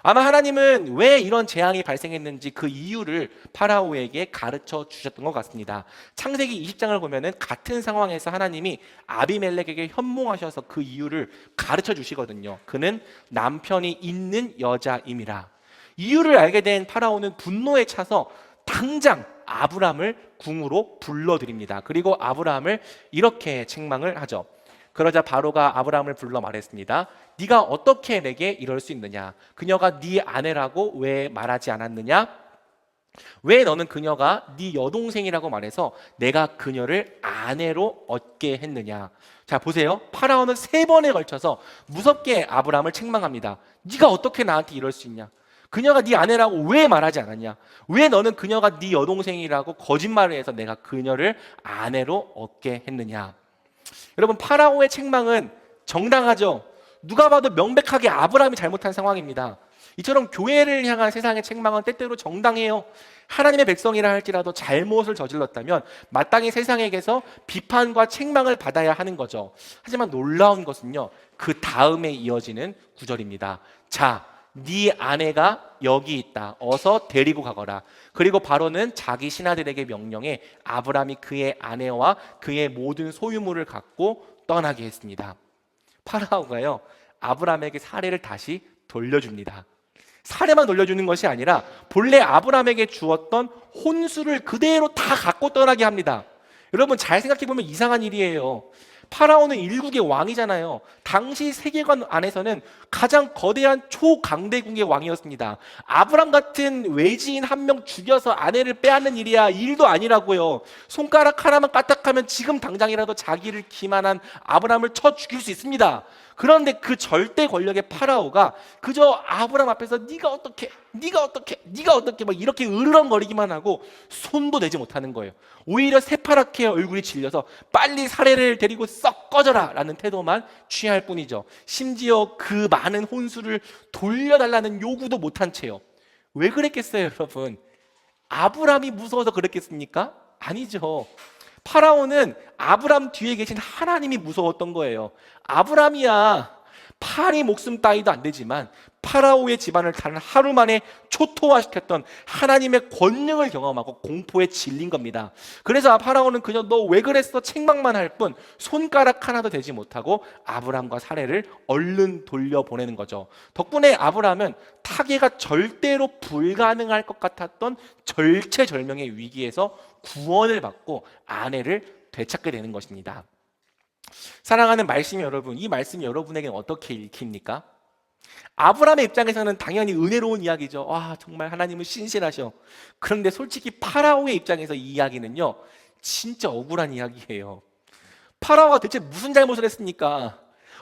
아마 하나님은 왜 이런 재앙이 발생했는지 그 이유를 파라오에게 가르쳐 주셨던 것 같습니다. 창세기 20장을 보면은 같은 상황에서 하나님이 아비멜렉에게 현몽하셔서 그 이유를 가르쳐 주시거든요. 그는 남편이 있는 여자임이라. 이유를 알게 된 파라오는 분노에 차서 당장 아브람을 궁으로 불러들입니다. 그리고 아브람을 이렇게 책망을 하죠. 그러자 바로가 아브라함을 불러 말했습니다. 네가 어떻게 내게 이럴 수 있느냐? 그녀가 네 아내라고 왜 말하지 않았느냐? 왜 너는 그녀가 네 여동생이라고 말해서 내가 그녀를 아내로 얻게 했느냐? 자, 보세요. 파라오는 3번에 걸쳐서 무섭게 아브라함을 책망합니다. 네가 어떻게 나한테 이럴 수 있냐? 그녀가 네 아내라고 왜 말하지 않았냐? 왜 너는 그녀가 네 여동생이라고 거짓말을 해서 내가 그녀를 아내로 얻게 했느냐? 여러분, 파라오의 책망은 정당하죠. 누가 봐도 명백하게 아브라함이 잘못한 상황입니다. 이처럼 교회를 향한 세상의 책망은 때때로 정당해요. 하나님의 백성이라 할지라도 잘못을 저질렀다면 마땅히 세상에게서 비판과 책망을 받아야 하는 거죠. 하지만 놀라운 것은요, 그 다음에 이어지는 구절입니다. 자, 네 아내가 여기 있다. 어서 데리고 가거라. 그리고 바로는 자기 신하들에게 명령해 아브라함이 그의 아내와 그의 모든 소유물을 갖고 떠나게 했습니다. 파라오가요, 아브라함에게 사례를 다시 돌려줍니다. 사례만 돌려주는 것이 아니라 본래 아브라함에게 주었던 혼수를 그대로 다 갖고 떠나게 합니다. 여러분, 잘 생각해 보면 이상한 일이에요. 파라오는 일국의 왕이잖아요. 당시 세계관 안에서는 가장 거대한 초강대국의 왕이었습니다. 아브람 같은 외지인 한 명 죽여서 아내를 빼앗는 일이야 일도 아니라고요. 손가락 하나만 까딱하면 지금 당장이라도 자기를 기만한 아브람을 쳐 죽일 수 있습니다. 그런데 그 절대 권력의 파라오가 그저 아브람 앞에서 네가 어떻게 막 이렇게 으르렁거리기만 하고 손도 내지 못하는 거예요. 오히려 새파랗게 얼굴이 질려서 빨리 사례를 데리고 썩 꺼져라 라는 태도만 취할 뿐이죠. 심지어 그 많은 혼수를 돌려달라는 요구도 못한 채요. 왜 그랬겠어요, 여러분? 아브람이 무서워서 그랬겠습니까? 아니죠. 파라오는 아브람 뒤에 계신 하나님이 무서웠던 거예요. 아브람이야 파리 목숨 따위도 안 되지만 파라오의 집안을 단 하루 만에 초토화시켰던 하나님의 권능을 경험하고 공포에 질린 겁니다. 그래서 파라오는 그저 너 왜 그랬어 책망만 할 뿐 손가락 하나도 되지 못하고 아브람과 사례를 얼른 돌려보내는 거죠. 덕분에 아브람은 타개가 절대로 불가능할 것 같았던 절체절명의 위기에서 구원을 받고 아내를 되찾게 되는 것입니다. 사랑하는 말씀 여러분, 이 말씀이 여러분에게는 어떻게 읽힙니까? 아브라함의 입장에서는 당연히 은혜로운 이야기죠. 와, 정말 하나님은 신실하셔. 그런데 솔직히 파라오의 입장에서 이 이야기는요, 진짜 억울한 이야기예요. 파라오가 대체 무슨 잘못을 했습니까?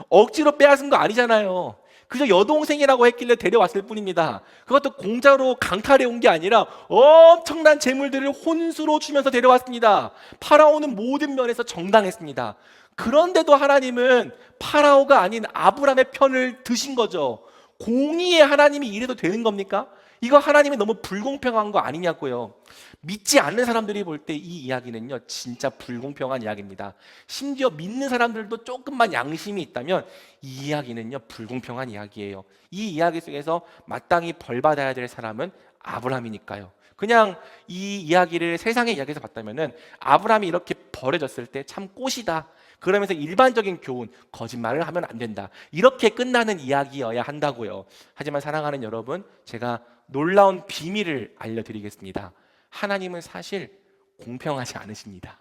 억지로 빼앗은 거 아니잖아요. 그저 여동생이라고 했길래 데려왔을 뿐입니다. 그것도 공짜로 강탈해 온 게 아니라 엄청난 재물들을 혼수로 주면서 데려왔습니다. 파라오는 모든 면에서 정당했습니다. 그런데도 하나님은 파라오가 아닌 아브람의 편을 드신 거죠. 공의의 하나님이 이래도 되는 겁니까? 이거 하나님이 너무 불공평한 거 아니냐고요. 믿지 않는 사람들이 볼 때 이 이야기는요, 진짜 불공평한 이야기입니다. 심지어 믿는 사람들도 조금만 양심이 있다면 이 이야기는요, 불공평한 이야기예요. 이 이야기 속에서 마땅히 벌 받아야 될 사람은 아브람이니까요. 그냥 이 이야기를 세상의 이야기에서 봤다면은 아브람이 이렇게 버려졌을 때 참 꽃이다, 그러면서 일반적인 교훈, 거짓말을 하면 안 된다, 이렇게 끝나는 이야기여야 한다고요. 하지만 사랑하는 여러분, 제가 놀라운 비밀을 알려드리겠습니다. 하나님은 사실 공평하지 않으십니다.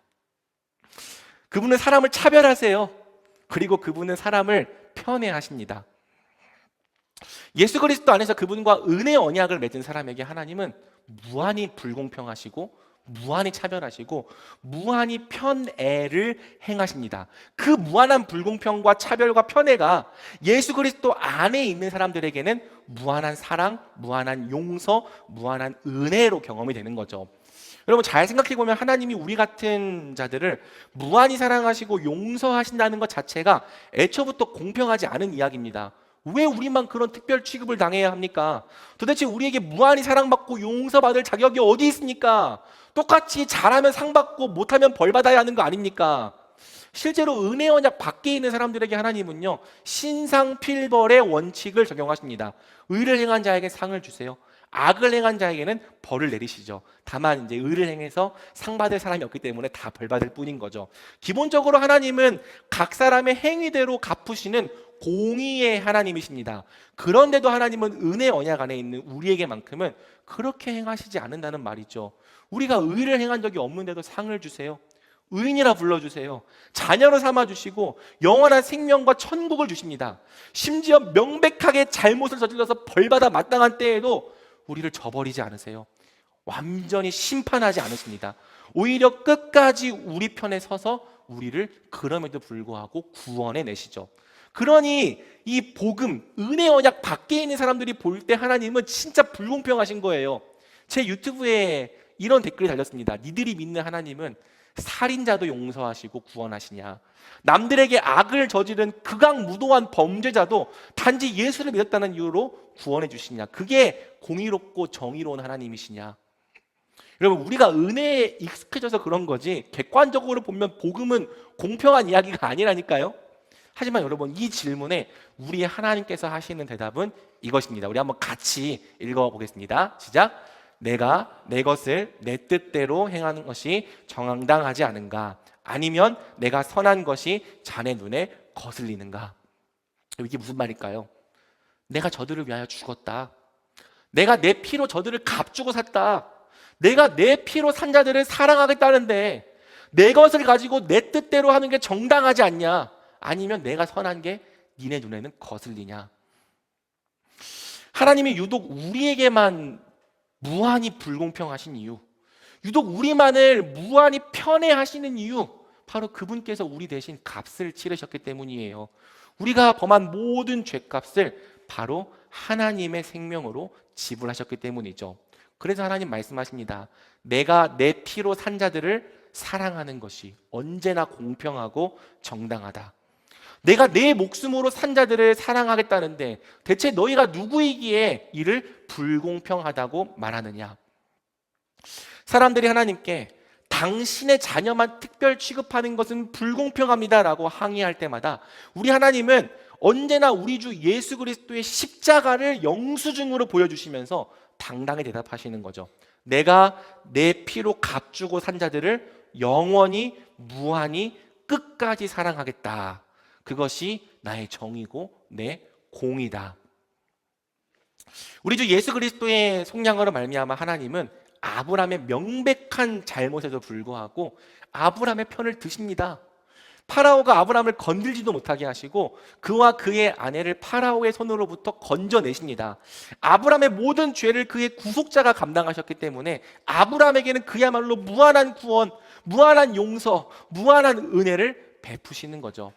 그분은 사람을 차별하세요. 그리고 그분은 사람을 편애하십니다. 예수 그리스도 안에서 그분과 은혜 언약을 맺은 사람에게 하나님은 무한히 불공평하시고 무한히 차별하시고 무한히 편애를 행하십니다. 그 무한한 불공평과 차별과 편애가 예수 그리스도 안에 있는 사람들에게는 무한한 사랑, 무한한 용서, 무한한 은혜로 경험이 되는 거죠. 여러분 잘 생각해 보면 하나님이 우리 같은 자들을 무한히 사랑하시고 용서하신다는 것 자체가 애초부터 공평하지 않은 이야기입니다. 왜 우리만 그런 특별 취급을 당해야 합니까? 도대체 우리에게 무한히 사랑받고 용서받을 자격이 어디 있습니까? 똑같이 잘하면 상 받고 못하면 벌 받아야 하는 거 아닙니까? 실제로 은혜 언약 밖에 있는 사람들에게 하나님은요 신상필벌의 원칙을 적용하십니다. 의를 행한 자에게 상을 주세요. 악을 행한 자에게는 벌을 내리시죠. 다만 이제 의를 행해서 상 받을 사람이 없기 때문에 다 벌 받을 뿐인 거죠. 기본적으로 하나님은 각 사람의 행위대로 갚으시는 공의의 하나님이십니다. 그런데도 하나님은 은혜 언약 안에 있는 우리에게만큼은 그렇게 행하시지 않는다는 말이죠. 우리가 의를 행한 적이 없는데도 상을 주세요. 의인이라 불러주세요. 자녀로 삼아주시고 영원한 생명과 천국을 주십니다. 심지어 명백하게 잘못을 저질러서 벌받아 마땅한 때에도 우리를 저버리지 않으세요. 완전히 심판하지 않으십니다. 오히려 끝까지 우리 편에 서서 우리를 그럼에도 불구하고 구원해 내시죠. 그러니 이 복음, 은혜 언약 밖에 있는 사람들이 볼 때 하나님은 진짜 불공평하신 거예요. 제 유튜브에 이런 댓글이 달렸습니다. 니들이 믿는 하나님은 살인자도 용서하시고 구원하시냐? 남들에게 악을 저지른 극악무도한 범죄자도 단지 예수를 믿었다는 이유로 구원해 주시냐? 그게 공의롭고 정의로운 하나님이시냐? 여러분 우리가 은혜에 익숙해져서 그런 거지 객관적으로 보면 복음은 공평한 이야기가 아니라니까요. 하지만 여러분 이 질문에 우리 하나님께서 하시는 대답은 이것입니다. 우리 한번 같이 읽어보겠습니다. 시작. 내가 내 것을 내 뜻대로 행하는 것이 정당하지 않은가? 아니면 내가 선한 것이 자네 눈에 거슬리는가? 이게 무슨 말일까요? 내가 저들을 위하여 죽었다. 내가 내 피로 저들을 값주고 샀다. 내가 내 피로 산 자들을 사랑하겠다는데 내 것을 가지고 내 뜻대로 하는 게 정당하지 않냐? 아니면 내가 선한 게 니네 눈에는 거슬리냐? 하나님이 유독 우리에게만 무한히 불공평하신 이유, 유독 우리만을 무한히 편애하시는 이유, 바로 그분께서 우리 대신 값을 치르셨기 때문이에요. 우리가 범한 모든 죄값을 바로 하나님의 생명으로 지불하셨기 때문이죠. 그래서 하나님 말씀하십니다. 내가 내 피로 산 자들을 사랑하는 것이 언제나 공평하고 정당하다. 내가 내 목숨으로 산 자들을 사랑하겠다는데 대체 너희가 누구이기에 이를 불공평하다고 말하느냐? 사람들이 하나님께 당신의 자녀만 특별 취급하는 것은 불공평합니다라고 항의할 때마다 우리 하나님은 언제나 우리 주 예수 그리스도의 십자가를 영수증으로 보여주시면서 당당히 대답하시는 거죠. 내가 내 피로 값주고 산 자들을 영원히 무한히 끝까지 사랑하겠다. 그것이 나의 정의고 내 공이다. 우리 주 예수 그리스도의 속량으로 말미암아 하나님은 아브라함의 명백한 잘못에도 불구하고 아브라함의 편을 드십니다. 파라오가 아브라함을 건들지도 못하게 하시고 그와 그의 아내를 파라오의 손으로부터 건져내십니다. 아브라함의 모든 죄를 그의 구속자가 감당하셨기 때문에 아브라함에게는 그야말로 무한한 구원, 무한한 용서, 무한한 은혜를 베푸시는 거죠.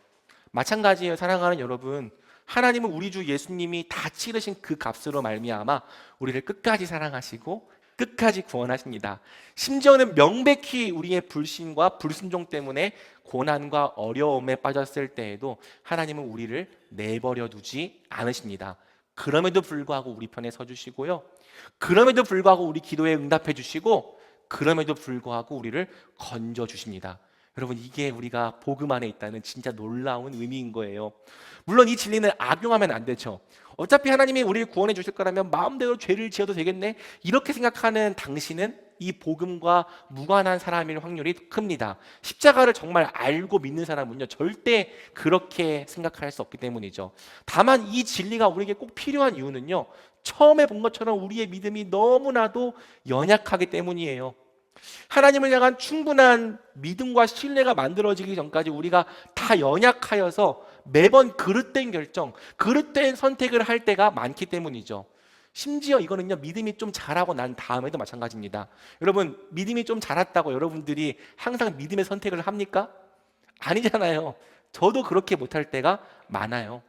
마찬가지예요. 사랑하는 여러분, 하나님은 우리 주 예수님이 다 치르신 그 값으로 말미암아 우리를 끝까지 사랑하시고 끝까지 구원하십니다. 심지어는 명백히 우리의 불신과 불순종 때문에 고난과 어려움에 빠졌을 때에도 하나님은 우리를 내버려 두지 않으십니다. 그럼에도 불구하고 우리 편에 서주시고요, 그럼에도 불구하고 우리 기도에 응답해 주시고, 그럼에도 불구하고 우리를 건져주십니다. 여러분, 이게 우리가 복음 안에 있다는 진짜 놀라운 의미인 거예요. 물론 이 진리는 악용하면 안 되죠. 어차피 하나님이 우리를 구원해 주실 거라면 마음대로 죄를 지어도 되겠네, 이렇게 생각하는 당신은 이 복음과 무관한 사람일 확률이 큽니다. 십자가를 정말 알고 믿는 사람은요 절대 그렇게 생각할 수 없기 때문이죠. 다만 이 진리가 우리에게 꼭 필요한 이유는요, 처음에 본 것처럼 우리의 믿음이 너무나도 연약하기 때문이에요. 하나님을 향한 충분한 믿음과 신뢰가 만들어지기 전까지 우리가 다 연약하여서 매번 그릇된 결정, 그릇된 선택을 할 때가 많기 때문이죠. 심지어 이거는요, 믿음이 좀 자라고 난 다음에도 마찬가지입니다. 여러분, 믿음이 좀 자랐다고 여러분들이 항상 믿음의 선택을 합니까? 아니잖아요. 저도 그렇게 못할 때가 많아요.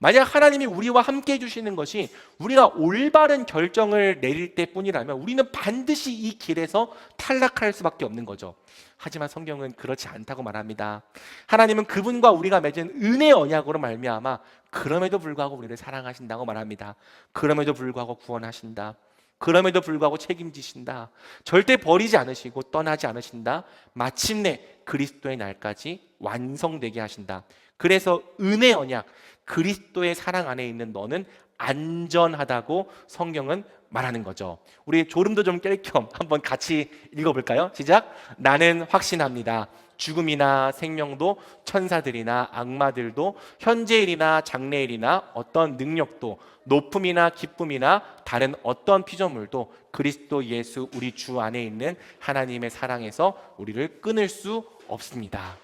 만약 하나님이 우리와 함께 해주시는 것이 우리가 올바른 결정을 내릴 때뿐이라면 우리는 반드시 이 길에서 탈락할 수밖에 없는 거죠. 하지만 성경은 그렇지 않다고 말합니다. 하나님은 그분과 우리가 맺은 은혜 언약으로 말미암아 그럼에도 불구하고 우리를 사랑하신다고 말합니다. 그럼에도 불구하고 구원하신다. 그럼에도 불구하고 책임지신다. 절대 버리지 않으시고 떠나지 않으신다. 마침내 그리스도의 날까지 완성되게 하신다. 그래서 은혜 언약, 그리스도의 사랑 안에 있는 너는 안전하다고 성경은 말하는 거죠. 우리 졸음도 좀 깰 겸 한번 같이 읽어볼까요? 시작. 나는 확신합니다. 죽음이나 생명도, 천사들이나 악마들도, 현재일이나 장래일이나 어떤 능력도, 높음이나 기쁨이나 다른 어떤 피조물도 그리스도 예수 우리 주 안에 있는 하나님의 사랑에서 우리를 끊을 수 없습니다.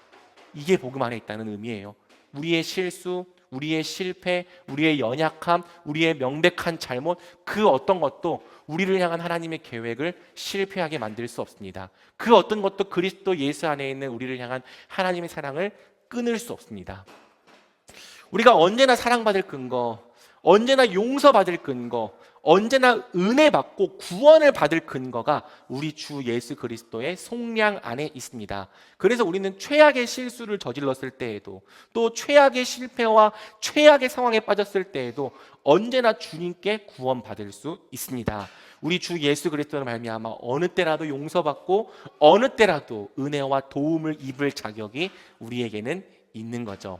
이게 복음 안에 있다는 의미예요. 우리의 실수, 우리의 실패, 우리의 연약함, 우리의 명백한 잘못, 그 어떤 것도 우리를 향한 하나님의 계획을 실패하게 만들 수 없습니다. 그 어떤 것도 그리스도 예수 안에 있는 우리를 향한 하나님의 사랑을 끊을 수 없습니다. 우리가 언제나 사랑받을 근거, 언제나 용서받을 근거, 언제나 은혜 받고 구원을 받을 근거가 우리 주 예수 그리스도의 속량 안에 있습니다. 그래서 우리는 최악의 실수를 저질렀을 때에도, 또 최악의 실패와 최악의 상황에 빠졌을 때에도 언제나 주님께 구원받을 수 있습니다. 우리 주 예수 그리스도를 말미암아 어느 때라도 용서받고 어느 때라도 은혜와 도움을 입을 자격이 우리에게는 있는 거죠.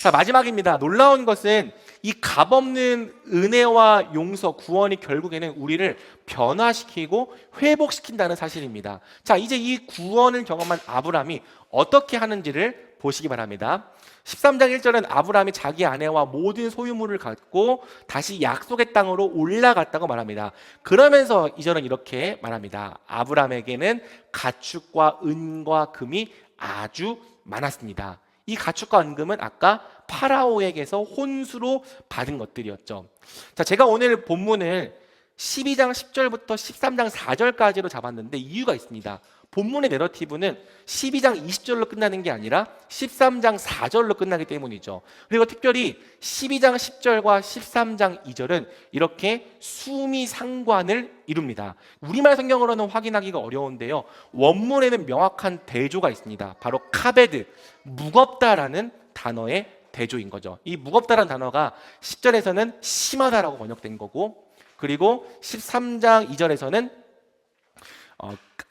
자, 마지막입니다. 놀라운 것은 이 값없는 은혜와 용서, 구원이 결국에는 우리를 변화시키고 회복시킨다는 사실입니다. 자, 이제 이 구원을 경험한 아브라함이 어떻게 하는지를 보시기 바랍니다. 13장 1절은 아브라함이 자기 아내와 모든 소유물을 갖고 다시 약속의 땅으로 올라갔다고 말합니다. 그러면서 2절은 이렇게 말합니다. 아브라함에게는 가축과 은과 금이 아주 많았습니다. 이 가축과 은금은 아까 파라오에게서 혼수로 받은 것들이었죠. 자, 제가 오늘 본문을 12장 10절부터 13장 4절까지로 잡았는데 이유가 있습니다. 본문의 내러티브는 12장 20절로 끝나는 게 아니라 13장 4절로 끝나기 때문이죠. 그리고 특별히 12장 10절과 13장 2절은 이렇게 수미상관을 이룹니다. 우리말 성경으로는 확인하기가 어려운데요, 원문에는 명확한 대조가 있습니다. 바로 카베드, 무겁다라는 단어의 대조인 거죠. 이 무겁다라는 단어가 10절에서는 심하다라고 번역된 거고, 그리고 13장 2절에서는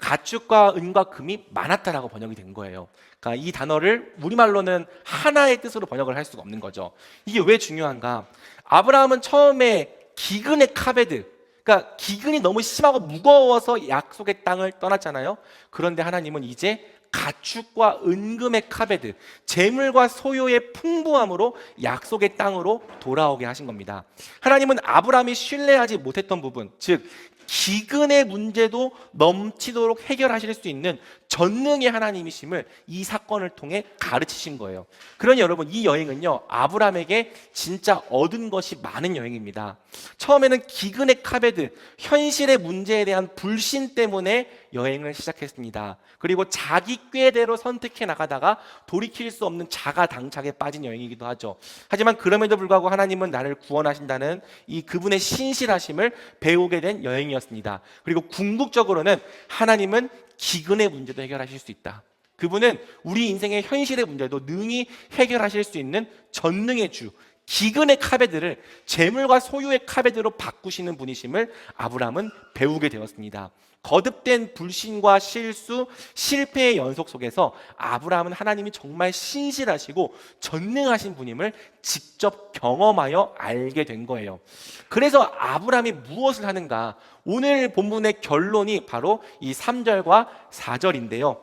가축과 은과 금이 많았다라고 번역이 된 거예요. 그러니까 이 단어를 우리말로는 하나의 뜻으로 번역을 할 수가 없는 거죠. 이게 왜 중요한가? 아브라함은 처음에 기근의 카베드, 그러니까 기근이 너무 심하고 무거워서 약속의 땅을 떠났잖아요. 그런데 하나님은 이제 가축과 은금의 카베드, 재물과 소유의 풍부함으로 약속의 땅으로 돌아오게 하신 겁니다. 하나님은 아브라함이 신뢰하지 못했던 부분, 즉 기근의 문제도 넘치도록 해결하실 수 있는 전능의 하나님이심을 이 사건을 통해 가르치신 거예요. 그러니 여러분, 이 여행은요, 아브라함에게 진짜 얻은 것이 많은 여행입니다. 처음에는 기근의 카베드, 현실의 문제에 대한 불신 때문에 여행을 시작했습니다. 그리고 자기 꾀대로 선택해 나가다가 돌이킬 수 없는 자가당착에 빠진 여행이기도 하죠. 하지만 그럼에도 불구하고 하나님은 나를 구원하신다는 이 그분의 신실하심을 배우게 된 여행이었습니다. 그리고 궁극적으로는 하나님은 기근의 문제도 해결하실 수 있다. 그분은 우리 인생의 현실의 문제도 능히 해결하실 수 있는 전능의 주, 기근의 카베드를 재물과 소유의 카베드로 바꾸시는 분이심을 아브라함은 배우게 되었습니다. 거듭된 불신과 실수, 실패의 연속 속에서 아브라함은 하나님이 정말 신실하시고 전능하신 분임을 직접 경험하여 알게 된 거예요. 그래서 아브라함이 무엇을 하는가? 오늘 본문의 결론이 바로 이 3절과 4절인데요.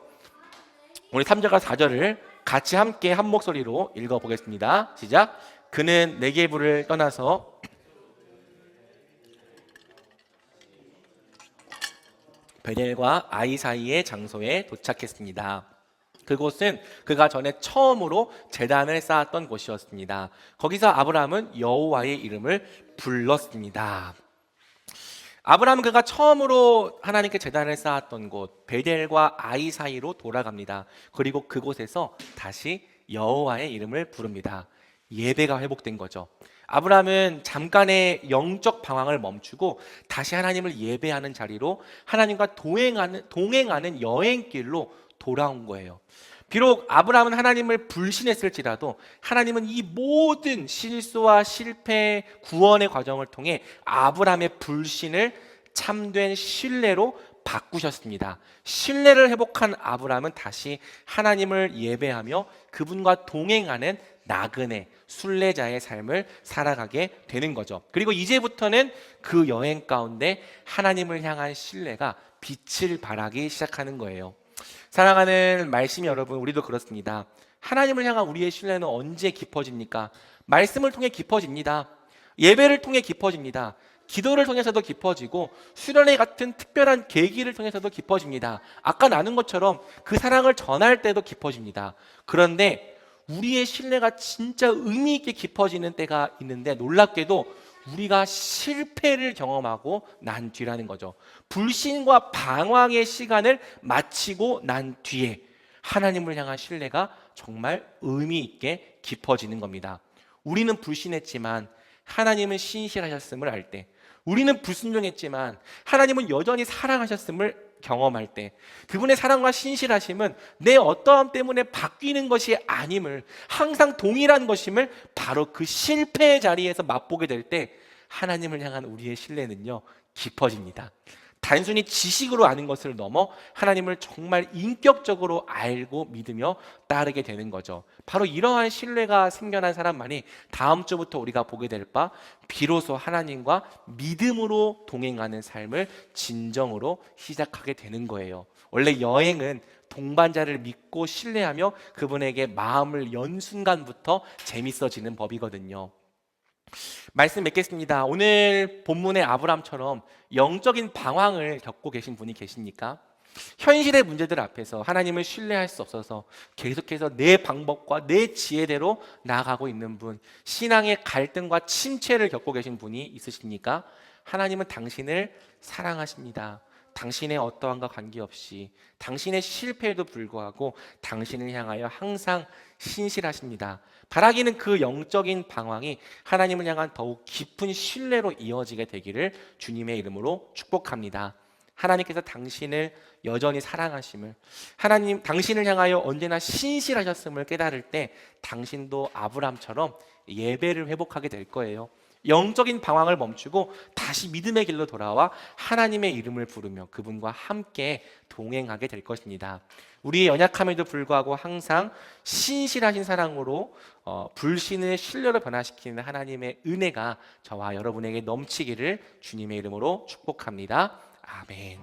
오늘 3절과 4절을 같이 함께 한 목소리로 읽어보겠습니다. 시작. 그는 네게부를 떠나서 베델과 아이 사이의 장소에 도착했습니다. 그곳은 그가 전에 처음으로 제단을 쌓았던 곳이었습니다. 거기서 아브라함은 여호와의 이름을 불렀습니다. 아브라함은 그가 처음으로 하나님께 제단을 쌓았던 곳 베델과 아이 사이로 돌아갑니다. 그리고 그곳에서 다시 여호와의 이름을 부릅니다. 예배가 회복된 거죠. 아브라함은 잠깐의 영적 방황을 멈추고 다시 하나님을 예배하는 자리로 하나님과 동행하는 여행길로 돌아온 거예요. 비록 아브라함은 하나님을 불신했을지라도 하나님은 이 모든 실수와 실패, 구원의 과정을 통해 아브라함의 불신을 참된 신뢰로 바꾸셨습니다. 신뢰를 회복한 아브라함은 다시 하나님을 예배하며 그분과 동행하는 나그네, 순례자의 삶을 살아가게 되는 거죠. 그리고 이제부터는 그 여행 가운데 하나님을 향한 신뢰가 빛을 발하기 시작하는 거예요. 사랑하는 말씀 여러분, 우리도 그렇습니다. 하나님을 향한 우리의 신뢰는 언제 깊어집니까? 말씀을 통해 깊어집니다. 예배를 통해 깊어집니다. 기도를 통해서도 깊어지고 수련회 같은 특별한 계기를 통해서도 깊어집니다. 아까 나눈 것처럼 그 사랑을 전할 때도 깊어집니다. 그런데 우리의 신뢰가 진짜 의미 있게 깊어지는 때가 있는데 놀랍게도 우리가 실패를 경험하고 난 뒤라는 거죠. 불신과 방황의 시간을 마치고 난 뒤에 하나님을 향한 신뢰가 정말 의미 있게 깊어지는 겁니다. 우리는 불신했지만 하나님은 신실하셨음을 알 때, 우리는 불순종했지만 하나님은 여전히 사랑하셨음을 경험할 때, 그분의 사랑과 신실하심은 내 어떠함 때문에 바뀌는 것이 아님을, 항상 동일한 것임을 바로 그 실패의 자리에서 맛보게 될 때 하나님을 향한 우리의 신뢰는요 깊어집니다. 단순히 지식으로 아는 것을 넘어 하나님을 정말 인격적으로 알고 믿으며 따르게 되는 거죠. 바로 이러한 신뢰가 생겨난 사람만이 다음 주부터 우리가 보게 될 바 비로소 하나님과 믿음으로 동행하는 삶을 진정으로 시작하게 되는 거예요. 원래 여행은 동반자를 믿고 신뢰하며 그분에게 마음을 연 순간부터 재밌어지는 법이거든요. 말씀 맺겠습니다. 오늘 본문의 아브람처럼 영적인 방황을 겪고 계신 분이 계십니까? 현실의 문제들 앞에서 하나님을 신뢰할 수 없어서 계속해서 내 방법과 내 지혜대로 나아가고 있는 분, 신앙의 갈등과 침체를 겪고 계신 분이 있으십니까? 하나님은 당신을 사랑하십니다. 당신의 어떠함과 관계없이 당신의 실패에도 불구하고 당신을 향하여 항상 신실하십니다. 바라기는 그 영적인 방황이 하나님을 향한 더욱 깊은 신뢰로 이어지게 되기를 주님의 이름으로 축복합니다. 하나님께서 당신을 여전히 사랑하심을, 하나님 당신을 향하여 언제나 신실하셨음을 깨달을 때 당신도 아브람처럼 예배를 회복하게 될 거예요. 영적인 방황을 멈추고 다시 믿음의 길로 돌아와 하나님의 이름을 부르며 그분과 함께 동행하게 될 것입니다. 우리의 연약함에도 불구하고 항상 신실하신 사랑으로 불신을 신뢰로 변화시키는 하나님의 은혜가 저와 여러분에게 넘치기를 주님의 이름으로 축복합니다. 아멘.